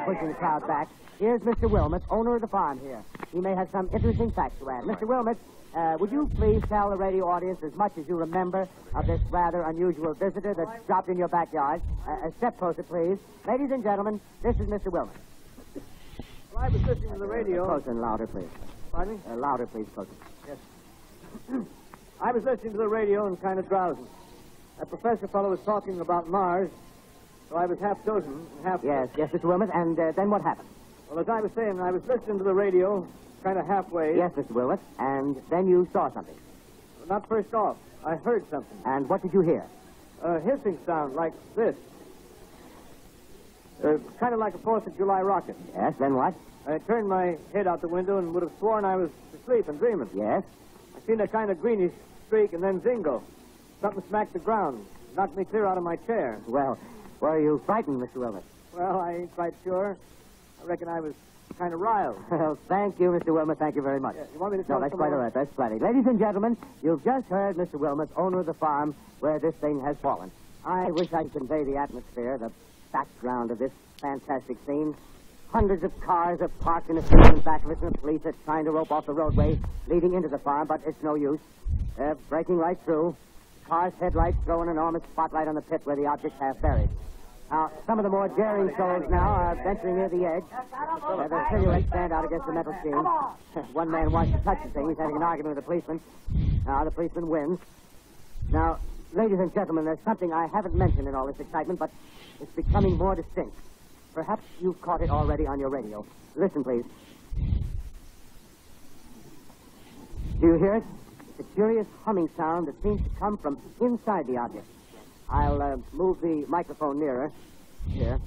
pushing the crowd back. Here's Mr. Wilmot, owner of the farm here. He may have some interesting facts to add. Mr. Wilmot, would you please tell the radio audience as much as you remember of this rather unusual visitor that dropped in your backyard? A step closer, please. Ladies and gentlemen, this is Mr. Wilmot. Well, I was listening to the radio. Closer and louder, please. Pardon me? Louder, please, closer. Yes. I was listening to the radio and kind of drowsy. That professor fellow was talking about Mars, so I was half dozing and half... Yes, Mr. Wilmot, and then what happened? Well, as I was saying, I was listening to the radio, kind of halfway. Yes, Mr. Wilmot, and then you saw something. Well, not first off. I heard something. And what did you hear? A hissing sound like this. Kind of like a 4th of July rocket. Yes, then what? I turned my head out the window and would have sworn I was asleep and dreaming. Yes? I seen a kind of greenish streak and then zingo. Something smacked the ground, knocked me clear out of my chair. Well, were you frightened, Mr. Wilmot? Well, I ain't quite sure. I reckon I was kind of riled. Well, thank you, Mr. Wilmot. Thank you very much. Yeah, you want me to tell No, that's some quite more? all right. That's plenty. Ladies and gentlemen, you've just heard Mr. Wilmot, owner of the farm where this thing has fallen. I wish I could convey the atmosphere, the background of this fantastic scene. Hundreds of cars are parked in the street in back of it, and the police are trying to rope off the roadway leading into the farm, but it's no use. They're breaking right through. The car's headlights throw an enormous spotlight on the pit where the object's half buried. Now, some of the more daring souls now are venturing near the edge. Their silhouettes stand out against the metal sheen. One man wants to touch the thing. He's having an argument with the policeman. Now, the policeman wins. Now, ladies and gentlemen, there's something I haven't mentioned in all this excitement, but it's becoming more distinct. Perhaps you've caught it already on your radio. Listen, please. Do you hear it? It's a curious humming sound that seems to come from inside the object. I'll move the microphone nearer. Here.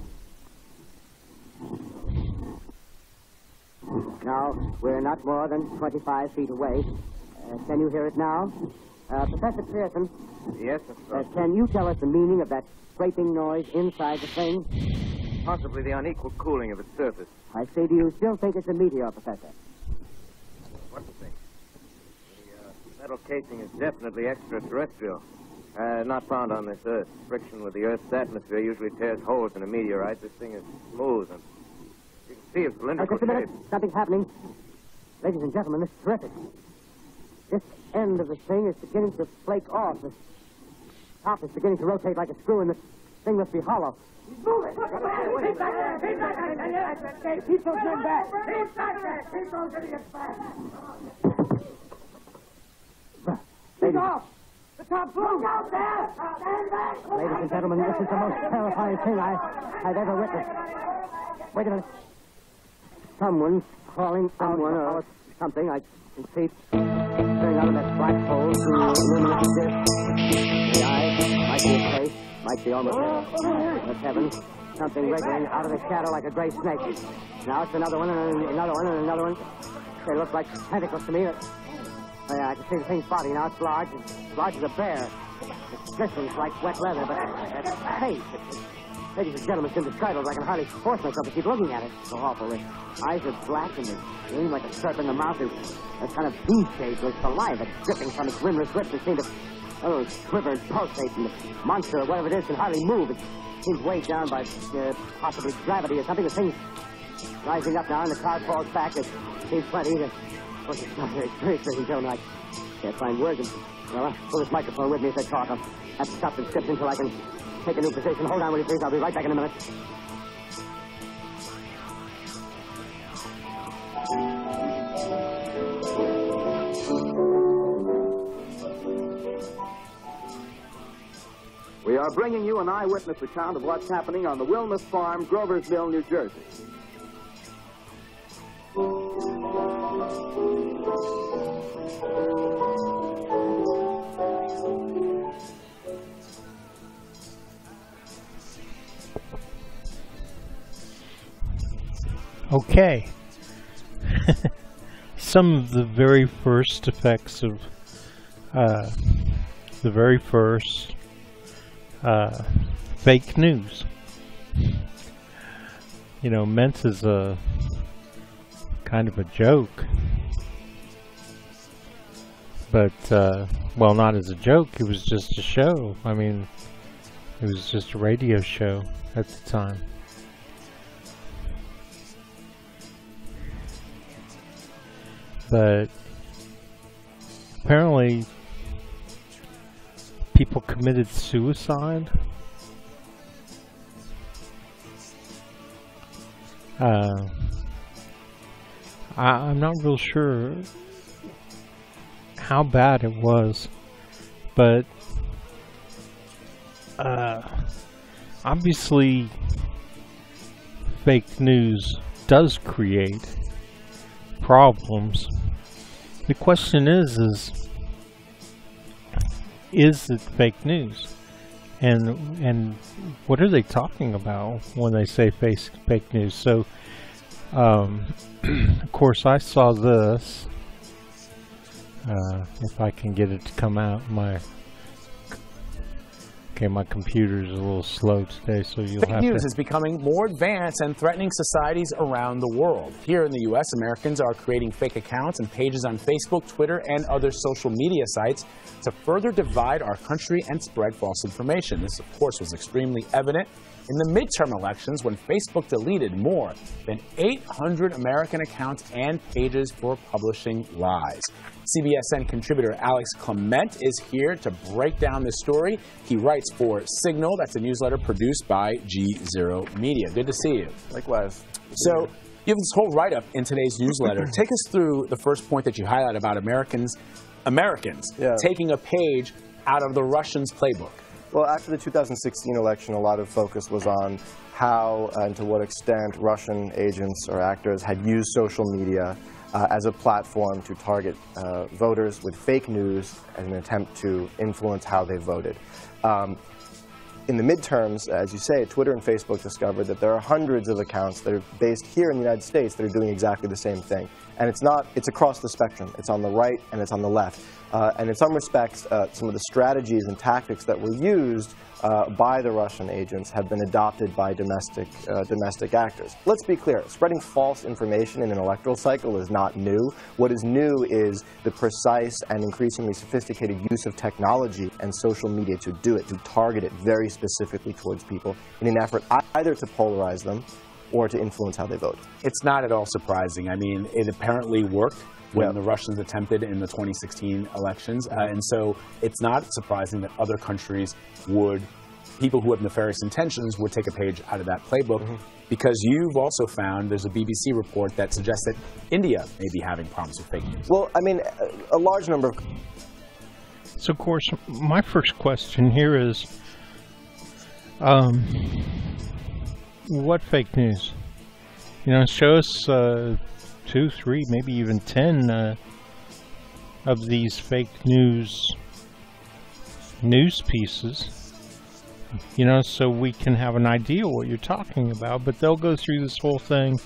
Now, we're not more than 25 feet away. Can you hear it now? Professor Pearson. Yes, sir. Can you tell us the meaning of that scraping noise inside the thing? Possibly the unequal cooling of its surface. I say, do you still think it's a meteor, Professor? What do you think? The metal casing is definitely extraterrestrial. Not found on this Earth. Friction with the Earth's atmosphere usually tears holes in a meteorite. This thing is smooth, and you can see its cylindrical Just a minute. shape. Something's happening. Ladies and gentlemen, this is terrific. This end of the thing is beginning to flake off. The top is beginning to rotate like a screw, and the thing must be hollow. Move it! Keep back there! Keep back there! Keep those men back! Keep back there! Keep those idiots back! Keep off! The top floor! Look out there! Stand back! Ladies and gentlemen, this is the most terrifying thing I've ever witnessed. Wait a minute. Someone's crawling out or something. I can see it turning out of that black hole through a luminous disc. The eye might be a face, might be almost there. But heavens, something wriggling out of the shadow like a gray snake. Now it's another one, and another one, and another one. They look like tentacles to me. I can see the thing's body now. It's large as a bear. It glistens like wet leather, but that face, ladies and gentlemen, it's indescribable. I can hardly force myself to keep looking at it. It's so awful. The eyes are black and they gleam like a serpent. The mouth is a kind of bean-shaped with saliva dripping from its rimless lips. It seems to quiver and pulsate, and the monster, or whatever it is, can hardly move. It seems weighed down by possibly gravity or something. The thing's rising up now, and the crowd falls back. It seems plenty to... Of course, it's not very serious, ladies and gentlemen. I can't find words. Well, I'll pull this microphone with me as I talk. I'll have to stop the script until I can take a new position. Hold on, will you please? I'll be right back in a minute. We are bringing you an eyewitness account of what's happening on the Wilmot Farm, Groversville, New Jersey. Okay. Some of the very first effects of the very first fake news. You know, meant as a kind of a joke. But, well, not as a joke, it was just a show. I mean, it was just a radio show at the time. that apparently people committed suicide. I'm not real sure how bad it was, but obviously fake news does create problems. The question is it fake news? And what are they talking about when they say fake news? So, of course, I saw this. If I can get it to come out, my computer's a little slow today, so you'll have to... Fake news is becoming more advanced and threatening societies around the world. Here in the U.S., Americans are creating fake accounts and pages on Facebook, Twitter, and other social media sites to further divide our country and spread false information. This, of course, was extremely evident in the midterm elections when Facebook deleted more than 800 American accounts and pages for publishing lies. CBSN contributor Alex Clement is here to break down this story. He writes for Signal. That's a newsletter produced by G0 Media. Good to see you. Likewise. So you have this whole write-up in today's newsletter. Take us through the first point that you highlight about Americans taking a page out of the Russians' playbook. Well, after the 2016 election, a lot of focus was on how and to what extent Russian agents or actors had used social media as a platform to target voters with fake news as an attempt to influence how they voted. In the midterms, as you say, Twitter and Facebook discovered that there are hundreds of accounts that are based here in the United States that are doing exactly the same thing. And it's across the spectrum. It's on the right and it's on the left. And in some respects, some of the strategies and tactics that were used by the Russian agents have been adopted by domestic actors. Let's be clear, spreading false information in an electoral cycle is not new. What is new is the precise and increasingly sophisticated use of technology and social media to do it, to target it very specifically towards people in an effort either to polarize them or to influence how they vote. It's not at all surprising. I mean, it apparently worked when the Russians attempted in the 2016 elections. And so it's not surprising that other countries people who have nefarious intentions would take a page out of that playbook, because you've also found, there's a BBC report that suggests that India may be having problems with fake news. Well, I mean, a large number of... So, of course, my first question here is, what fake news? You know, show us 2, 3, maybe even 10 of these fake news pieces, you know, so we can have an idea what you're talking about. But they'll go through this whole thing.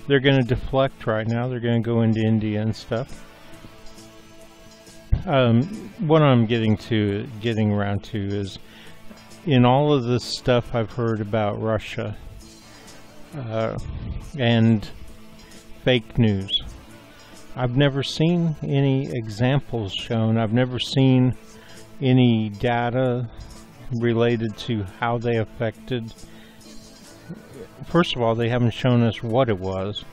They're going to deflect right now. They're going to go into India and stuff. What I'm getting around to is, in all of this stuff I've heard about Russia and fake news, I've never seen any examples shown. I've never seen any data related to how they affected. First of all, they haven't shown us what it was,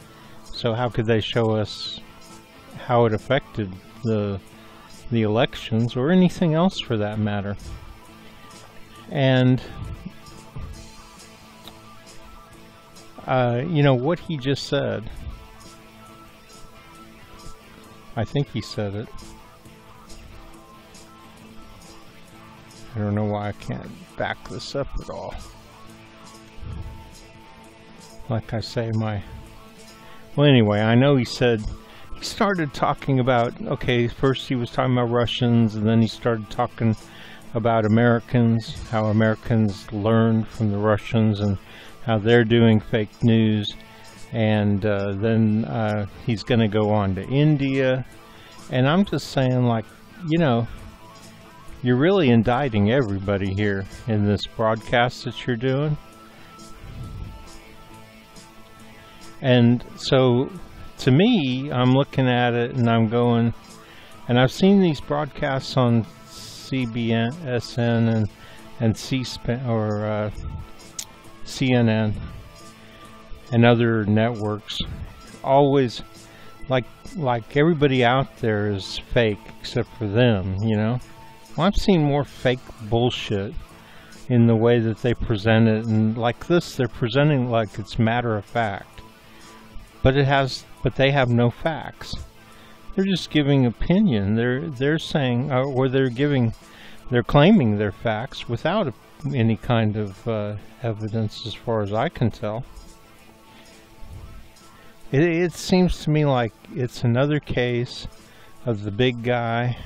so how could they show us how it affected the elections or anything else for that matter? And you know what he just said, I think he said it. I don't know why I can't back this up at all. Like I say, well, anyway, I know he started talking about, okay, first he was talking about Russians, and then he started talking about Americans, how Americans learned from the Russians and how they're doing fake news. And then he's going to go on to India. And I'm just saying, like, you know, you're really indicting everybody here in this broadcast that you're doing. And so, to me, I'm looking at it and I'm going, and I've seen these broadcasts on CBSN and C-SPAN or CNN and other networks, always like everybody out there is fake except for them, you know. Well, I've seen more fake bullshit in the way that they present it, and like this, they're presenting like it's matter of fact, but they have no facts. They're just giving opinion. They're saying, or they're claiming their facts without any kind of evidence, as far as I can tell. It seems to me like it's another case of the big guy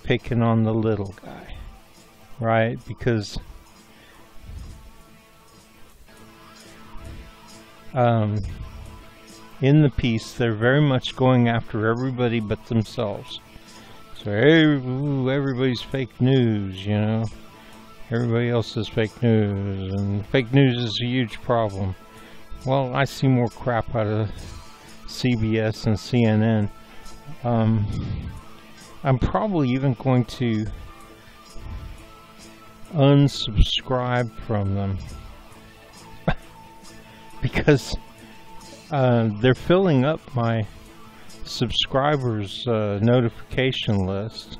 picking on the little guy, right? Because in the piece, they're very much going after everybody but themselves. So everybody's fake news, you know. Everybody else is fake news, and fake news is a huge problem. Well, I see more crap out of CBS and CNN. I'm probably even going to unsubscribe from them because they're filling up my subscribers notification list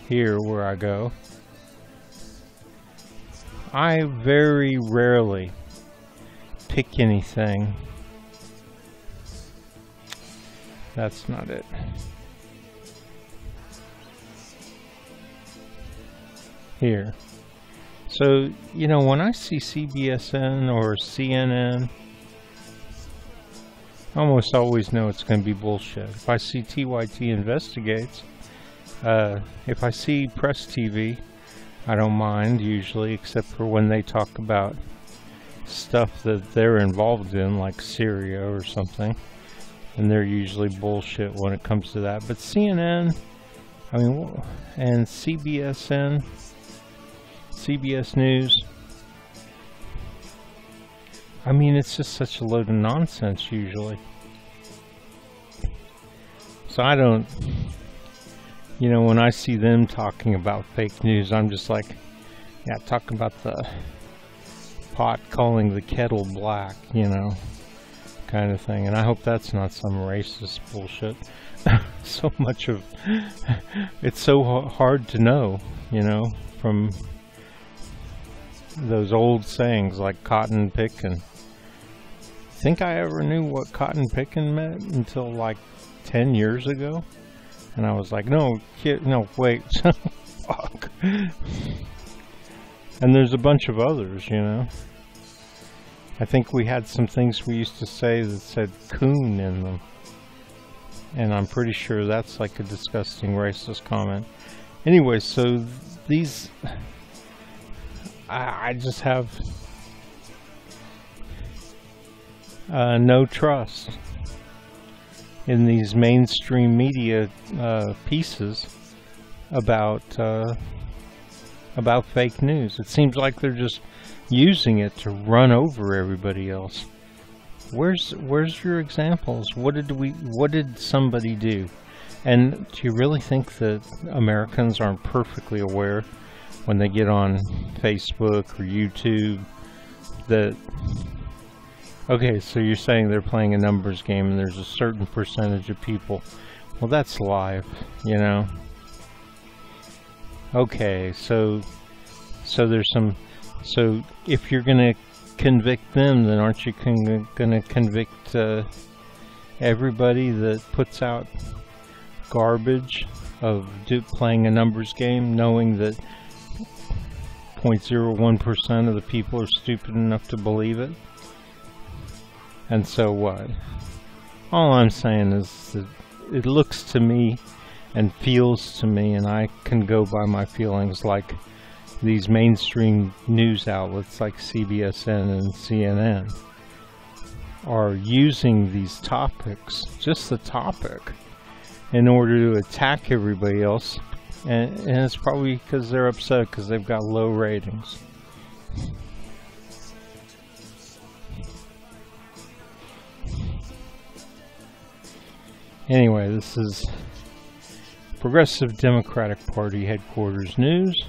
here where I go. I very rarely pick anything. That's not it. Here. So, you know, when I see CBSN or CNN, I almost always know it's going to be bullshit. If I see TYT Investigates, if I see Press TV, I don't mind usually, except for when they talk about stuff that they're involved in, like Syria or something, and they're usually bullshit when it comes to that. But CNN, I mean, and CBSN, CBS News, I mean, it's just such a load of nonsense usually. So I don't, you know, when I see them talking about fake news, I'm just like, yeah, talking about the pot calling the kettle black, you know, kind of thing. And I hope that's not some racist bullshit. So much of it's so hard to know, you know, from those old sayings like cotton picking. Think I ever knew what cotton picking meant until like 10 years ago? And I was like, no, kid, no, wait. Fuck. And there's a bunch of others, you know. I think we had some things we used to say that said coon in them. And I'm pretty sure that's like a disgusting racist comment. Anyway, so these... I just have no trust in these mainstream media pieces about fake news. It seems like they're just using it to run over everybody else. Where's your examples? What did somebody do? And do you really think that Americans aren't perfectly aware when they get on Facebook or YouTube that, okay, so you're saying they're playing a numbers game and there's a certain percentage of people. Well, that's live, you know. Okay, so there's some, so if you're gonna convict them, then aren't you gonna convict everybody that puts out garbage of playing a numbers game, knowing that 0.01% of the people are stupid enough to believe it? And so what? All I'm saying is that it looks to me and feels to me, and I can go by my feelings, like these mainstream news outlets like CBSN and CNN are using these topics, just the topic, in order to attack everybody else. And it's probably because they're upset because they've got low ratings. Anyway, this is Progressive Democratic Party Headquarters News.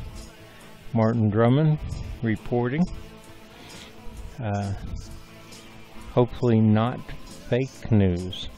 Martin Drummond reporting. Hopefully not fake news.